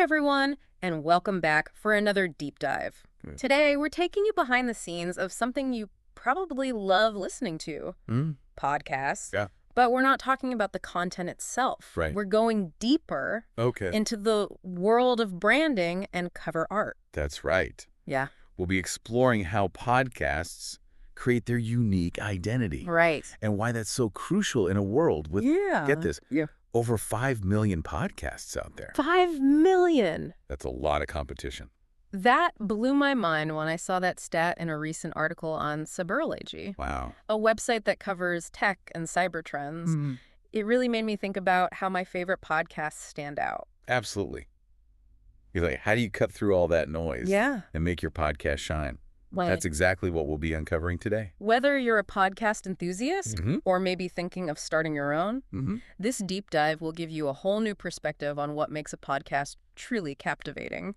everyone, and welcome back for another deep dive. Today, we're taking you behind the scenes of something you probably love listening to, podcasts. Yeah. But we're not talking about the content itself. Right. We're going deeper into the world of branding and cover art. That's right. Yeah. We'll be exploring how podcasts create their unique identity. Right. And why that's so crucial in a world with, get this, over 5 million podcasts out there. 5 million. That's a lot of competition. That blew my mind when I saw that stat in a recent article on Siberoloji, Wow. a website that covers tech and cyber trends. It really made me think about how my favorite podcasts stand out. Absolutely. You're like, how do you cut through all that noise and make your podcast shine? Right. That's exactly what we'll be uncovering today. Whether you're a podcast enthusiast or maybe thinking of starting your own, this deep dive will give you a whole new perspective on what makes a podcast truly captivating.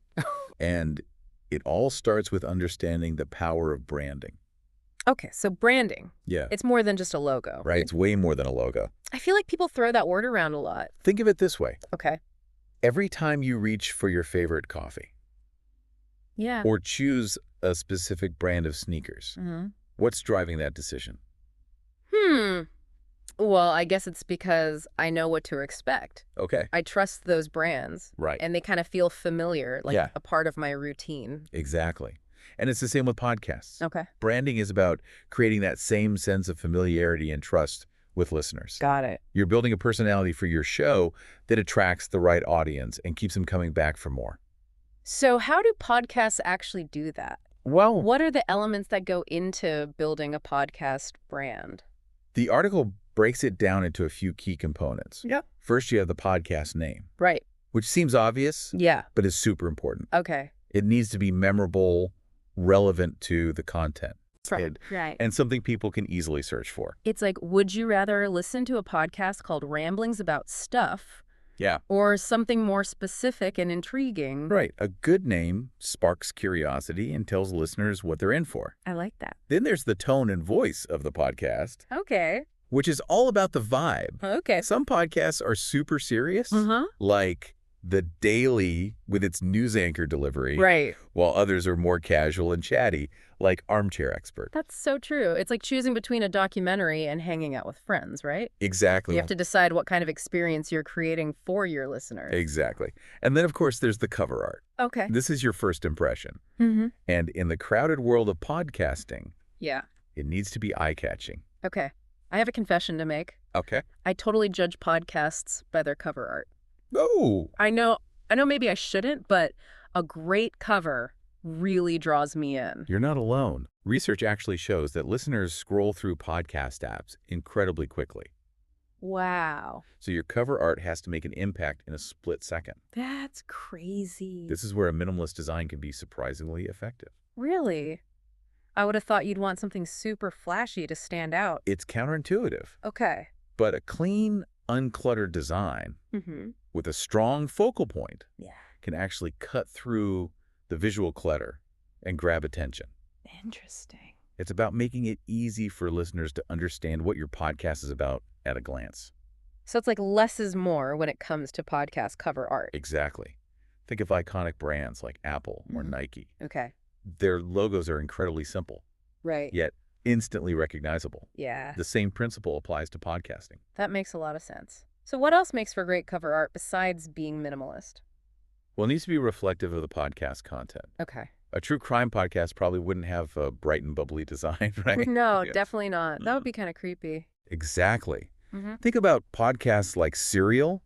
And it all starts with understanding the power of branding. Okay, so branding. Yeah. It's more than just a logo. Right. It's way more than a logo. I feel like people throw that word around a lot. Think of it this way. Okay. Every time you reach for your favorite coffee or choose a specific brand of sneakers, what's driving that decision? Well, I guess it's because I know what to expect. Okay. I trust those brands. Right. And they kind of feel familiar, like a part of my routine. Exactly. And it's the same with podcasts. Okay. Branding is about creating that same sense of familiarity and trust with listeners. Got it. You're building a personality for your show that attracts the right audience and keeps them coming back for more. So how do podcasts actually do that? Well, What are the elements that go into building a podcast brand? the article breaks it down into a few key components. Yep. First, you have the podcast name, Right. which seems obvious, Yeah. but is super important. Okay. It needs to be memorable, relevant to the content, Right. and something people can easily search for. It's like, would you rather listen to a podcast called Ramblings About Stuff Yeah. or something more specific and intriguing? Right. A good name sparks curiosity and tells listeners what they're in for. I like that. Then there's the tone and voice of the podcast, Okay. which is all about the vibe. Okay. Some podcasts are super serious, Uh-huh. like The Daily with its news anchor delivery, Right. while others are more casual and chatty, like Armchair Expert. That's so true. It's like choosing between a documentary and hanging out with friends, right? Exactly. You have to decide what kind of experience you're creating for your listeners. Exactly. And then, of course, there's the cover art. Okay. This is your first impression. And in the crowded world of podcasting, Yeah. it needs to be eye-catching. Okay. I have a confession to make. Okay. I totally judge podcasts by their cover art. Oh, I know maybe I shouldn't, but a great cover really draws me in. you're not alone. Research actually shows that listeners scroll through podcast apps incredibly quickly. Wow. So your cover art has to make an impact in a split second. That's crazy. This is where a minimalist design can be surprisingly effective. Really? I would have thought you'd want something super flashy to stand out. It's counterintuitive, Okay. but a clean, uncluttered design with a strong focal point can actually cut through the visual clutter and grab attention. Interesting. It's about making it easy for listeners to understand what your podcast is about at a glance. So it's like less is more when it comes to podcast cover art. Exactly. Think of iconic brands like Apple or Nike. Okay. Their logos are incredibly simple, Right. yet instantly recognizable. Yeah. The same principle applies to podcasting. That makes a lot of sense. So what else makes for great cover art besides being minimalist? Well, it needs to be reflective of the podcast content. Okay. A true crime podcast probably wouldn't have a bright and bubbly design, right? No, definitely not. That would be kind of creepy. Exactly. Think about podcasts like Serial,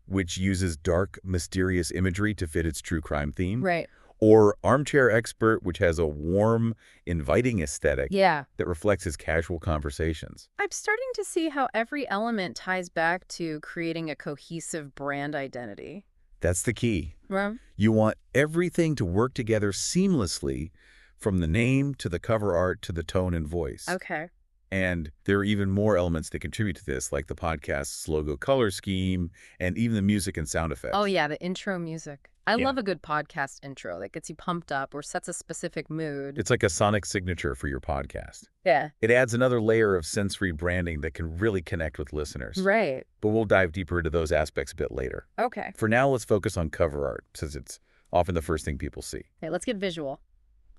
which uses dark, mysterious imagery to fit its true crime theme. Right. Or Armchair Expert, which has a warm, inviting aesthetic Yeah. that reflects his casual conversations. I'm starting to see how every element ties back to creating a cohesive brand identity. That's the key. Well, You want everything to work together seamlessly, from the name to the cover art to the tone and voice. okay. And there are even more elements that contribute to this, like the podcast's logo color scheme and even the music and sound effects. Oh, yeah, the intro music. I love a good podcast intro that gets you pumped up or sets a specific mood. It's like a sonic signature for your podcast. Yeah. It adds another layer of sensory branding that can really connect with listeners. Right. But we'll dive deeper into those aspects a bit later. Okay. For now, let's focus on cover art, since it's often the first thing people see. Okay, let's get visual.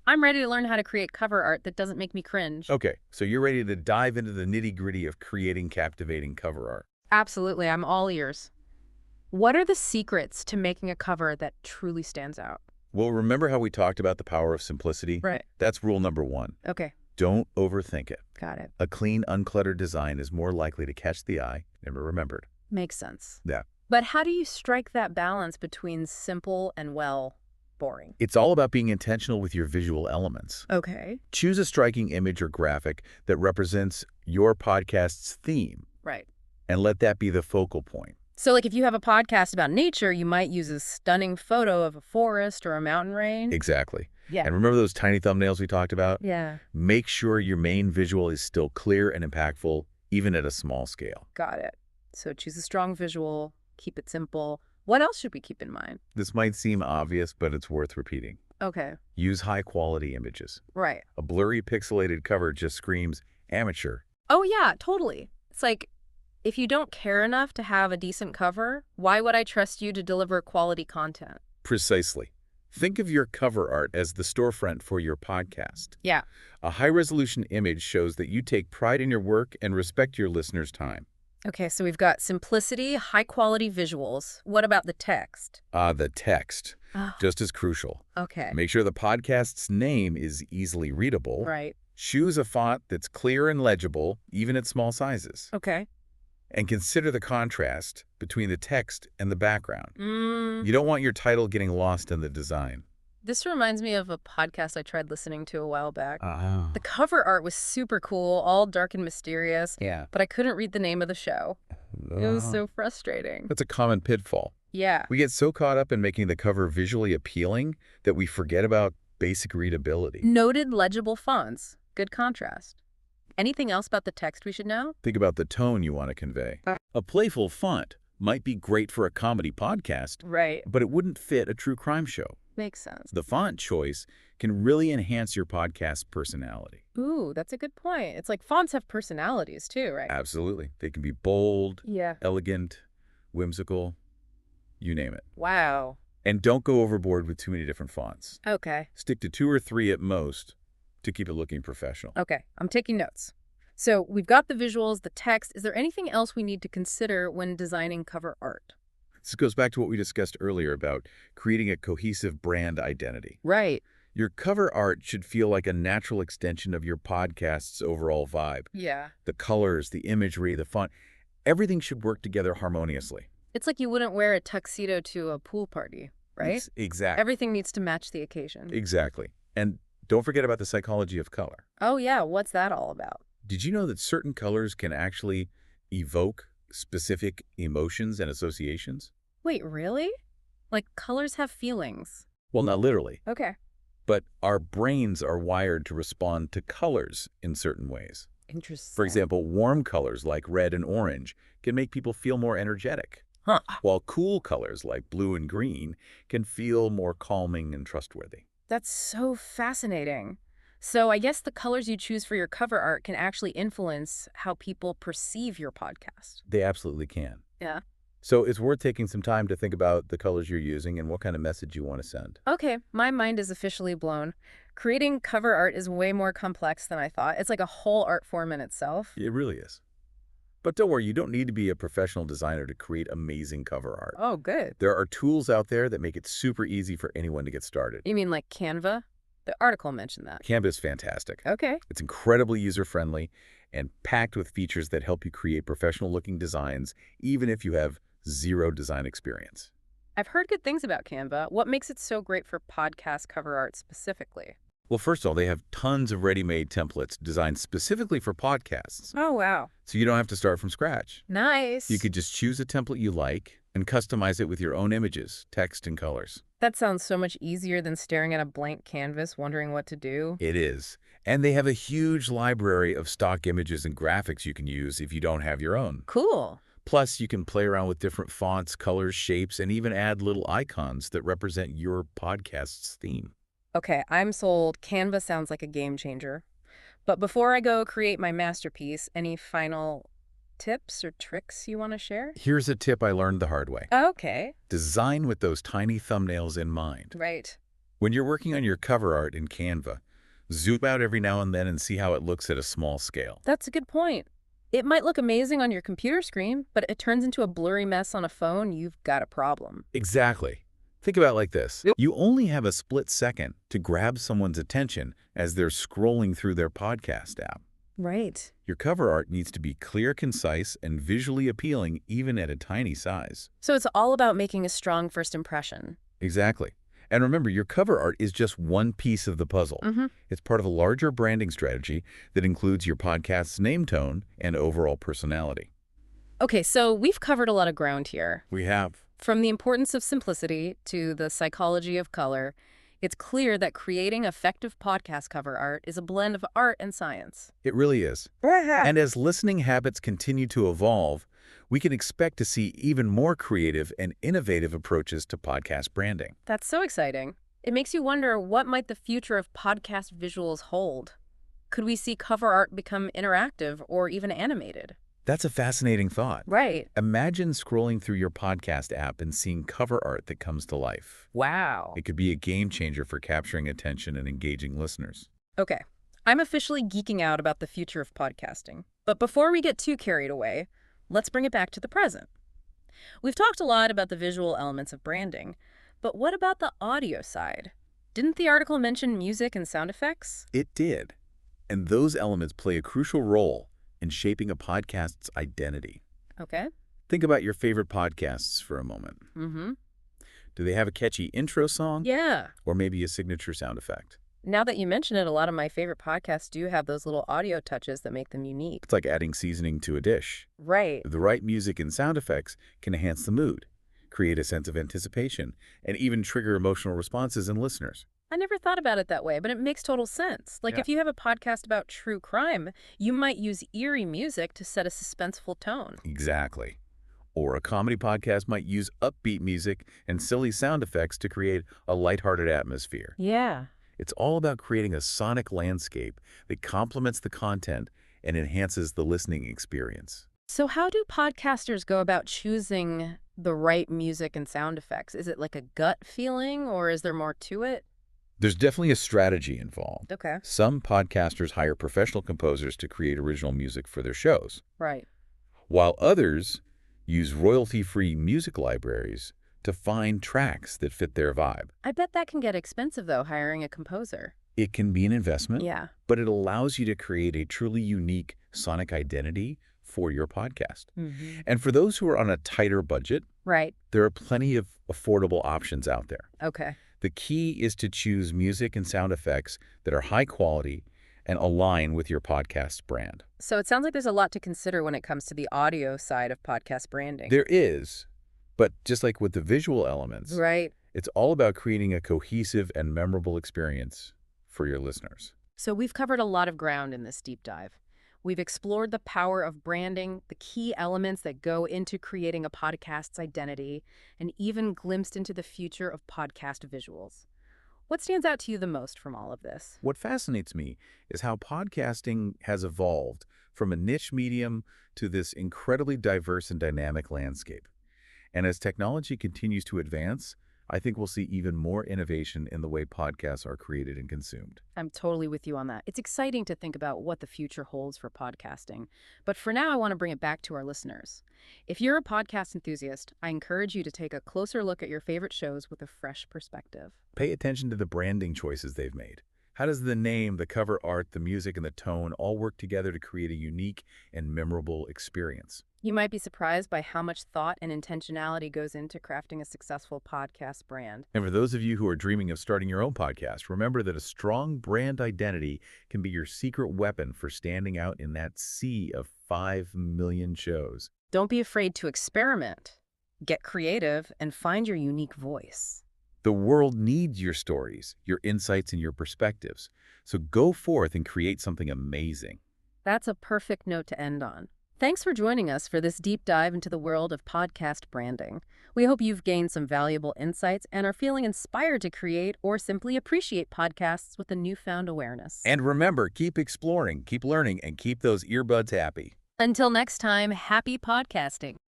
I'm ready to learn how to create cover art that doesn't make me cringe. Okay, so you're ready to dive into the nitty-gritty of creating captivating cover art. Absolutely, I'm all ears. What are the secrets to making a cover that truly stands out? Well, remember how we talked about the power of simplicity? Right. That's rule number 1. Okay. Don't overthink it. Got it. A clean, uncluttered design is more likely to catch the eye, never remembered. Makes sense. Yeah. But how do you strike that balance between simple and, well, boring? It's all about being intentional with your visual elements. Okay. Choose a striking image or graphic that represents your podcast's theme. Right. And let that be the focal point. So, like, if you have a podcast about nature, you might use a stunning photo of a forest or a mountain range. Exactly. Yeah. And remember those tiny thumbnails we talked about? Yeah. Make sure your main visual is still clear and impactful, even at a small scale. Got it. So choose a strong visual, keep it simple. What else should we keep in mind? This might seem obvious, but it's worth repeating. Okay. Use high-quality images. Right. A blurry, pixelated cover just screams amateur. Oh, yeah, totally. It's like, if you don't care enough to have a decent cover, why would I trust you to deliver quality content? Precisely. Think of your cover art as the storefront for your podcast. Yeah. A high-resolution image shows that you take pride in your work and respect your listeners' time. Okay, so we've got simplicity, high-quality visuals. What about the text? The text. Oh. Just as crucial. Okay. Make sure the podcast's name is easily readable. Right. Choose a font that's clear and legible, even at small sizes. Okay. And consider the contrast between the text and the background. You You don't want your title getting lost in the design. This reminds me of a podcast I tried listening to a while back. Oh. The cover art was super cool, all dark and mysterious, Yeah. but I couldn't read the name of the show. It was so frustrating. That's a common pitfall. Yeah. We get so caught up in making the cover visually appealing that we forget about basic readability. Noted legible fonts. Good contrast. Anything else about the text we should know? Think about the tone you want to convey. A playful font might be great for a comedy podcast, Right. but it wouldn't fit a true crime show. Makes sense. The font choice can really enhance your podcast's personality. Ooh, that's a good point. It's like fonts have personalities too, right? Absolutely. They can be bold, Yeah. elegant, whimsical, you name it. Wow. And don't go overboard with too many different fonts. Okay. Stick to 2 or 3 at most to keep it looking professional. Okay. I'm taking notes. So we've got the visuals, the text. Is there anything else we need to consider when designing cover art? This goes back to what we discussed earlier about creating a cohesive brand identity. Right. Your cover art should feel like a natural extension of your podcast's overall vibe. Yeah. The colors, the imagery, the font, everything should work together harmoniously. It's like you wouldn't wear a tuxedo to a pool party, right? Exactly. Everything needs to match the occasion. Exactly. And don't forget about the psychology of color. Oh, yeah. What's that all about? Did you know that certain colors can actually evoke specific emotions and associations? Wait, really? Like colors have feelings. Well, not literally, Okay. but our brains are wired to respond to colors in certain ways. Interesting. For example, warm colors like red and orange can make people feel more energetic, Huh. while cool colors like blue and green can feel more calming and trustworthy. That's so fascinating. So I guess the colors you choose for your cover art can actually influence how people perceive your podcast. They absolutely can. Yeah. So it's worth taking some time to think about the colors you're using and what kind of message you want to send. Okay, my mind is officially blown. Creating cover art is way more complex than I thought. It's like a whole art form in itself. It really is. But don't worry, you don't need to be a professional designer to create amazing cover art. Oh, good. There are tools out there that make it super easy for anyone to get started. You mean like Canva? The article mentioned that. Canva is fantastic. Okay. It's incredibly user-friendly and packed with features that help you create professional-looking designs, even if you have zero design experience. I've heard good things about Canva. What makes it so great for podcast cover art specifically? Well, first of all, they have tons of ready-made templates designed specifically for podcasts, Oh, wow. so you don't have to start from scratch. Nice. You could just choose a template you like and customize it with your own images, text, and colors. That sounds so much easier than staring at a blank canvas wondering what to do. It is. And they have a huge library of stock images and graphics you can use if you don't have your own. Cool. Plus, you can play around with different fonts, colors, shapes, and even add little icons that represent your podcast's theme. Okay, I'm sold. Canva sounds like a game changer. But before I go create my masterpiece, any final tips or tricks you want to share? Here's a tip I learned the hard way. Okay. Design with those tiny thumbnails in mind. Right. When you're working on your cover art in Canva, zoom out every now and then and see how it looks at a small scale. That's a good point. It might look amazing on your computer screen, but it turns into a blurry mess on a phone, you've got a problem. Exactly. Think about it like this. Yep. You only have a split second to grab someone's attention as they're scrolling through their podcast app. Right. Your cover art needs to be clear, concise, and visually appealing even at a tiny size. So it's all about making a strong first impression. Exactly. And remember, your cover art is just one piece of the puzzle. It's part of a larger branding strategy that includes your podcast's name tone and overall personality. Okay, so we've covered a lot of ground here. We have. From the importance of simplicity to the psychology of color, it's clear that creating effective podcast cover art is a blend of art and science. It really is. And as listening habits continue to evolve, we can expect to see even more creative and innovative approaches to podcast branding. That's so exciting. It makes you wonder, what might the future of podcast visuals hold? Could we see cover art become interactive or even animated? That's a fascinating thought. Right. Imagine scrolling through your podcast app and seeing cover art that comes to life. Wow. It could be a game changer for capturing attention and engaging listeners. Okay, I'm officially geeking out about the future of podcasting. But before we get too carried away, let's bring it back to the present. We've talked a lot about the visual elements of branding, but what about the audio side? Didn't the article mention music and sound effects? It did. And those elements play a crucial role in shaping a podcast's identity. Okay. Think about your favorite podcasts for a moment. Do they have a catchy intro song? Yeah. Or maybe a signature sound effect? Now that you mention it, a lot of my favorite podcasts do have those little audio touches that make them unique. It's like adding seasoning to a dish. Right. The right music and sound effects can enhance the mood, create a sense of anticipation, and even trigger emotional responses in listeners. I never thought about it that way, but it makes total sense. Like if you have a podcast about true crime, you might use eerie music to set a suspenseful tone. Exactly. Or a comedy podcast might use upbeat music and silly sound effects to create a lighthearted atmosphere. Yeah. It's all about creating a sonic landscape that complements the content and enhances the listening experience. So how do podcasters go about choosing the right music and sound effects? Is it like a gut feeling, or is there more to it? There's definitely a strategy involved. Okay. Some podcasters hire professional composers to create original music for their shows, Right. while others use royalty-free music libraries to find tracks that fit their vibe. I bet that can get expensive, though, hiring a composer. It can be an investment, Yeah. but it allows you to create a truly unique sonic identity for your podcast. And for those who are on a tighter budget, Right. there are plenty of affordable options out there. Okay. The key is to choose music and sound effects that are high quality and align with your podcast's brand. So it sounds like there's a lot to consider when it comes to the audio side of podcast branding. There is, but just like with the visual elements, Right. it's all about creating a cohesive and memorable experience for your listeners. So we've covered a lot of ground in this deep dive. We've explored the power of branding, the key elements that go into creating a podcast's identity, and even glimpsed into the future of podcast visuals. What stands out to you the most from all of this? What fascinates me is how podcasting has evolved from a niche medium to this incredibly diverse and dynamic landscape. And as technology continues to advance, I think we'll see even more innovation in the way podcasts are created and consumed. I'm totally with you on that. It's exciting to think about what the future holds for podcasting. But for now, I want to bring it back to our listeners. If you're a podcast enthusiast, I encourage you to take a closer look at your favorite shows with a fresh perspective. Pay attention to the branding choices they've made. How does the name, the cover art, the music, and the tone all work together to create a unique and memorable experience? You might be surprised by how much thought and intentionality goes into crafting a successful podcast brand. And for those of you who are dreaming of starting your own podcast, remember that a strong brand identity can be your secret weapon for standing out in that sea of 5 million shows. Don't be afraid to experiment. Get creative and find your unique voice. The world needs your stories, your insights, and your perspectives. So go forth and create something amazing. That's a perfect note to end on. Thanks for joining us for this deep dive into the world of podcast branding. We hope you've gained some valuable insights and are feeling inspired to create or simply appreciate podcasts with a newfound awareness. And remember, keep exploring, keep learning, and keep those earbuds happy. Until next time, happy podcasting.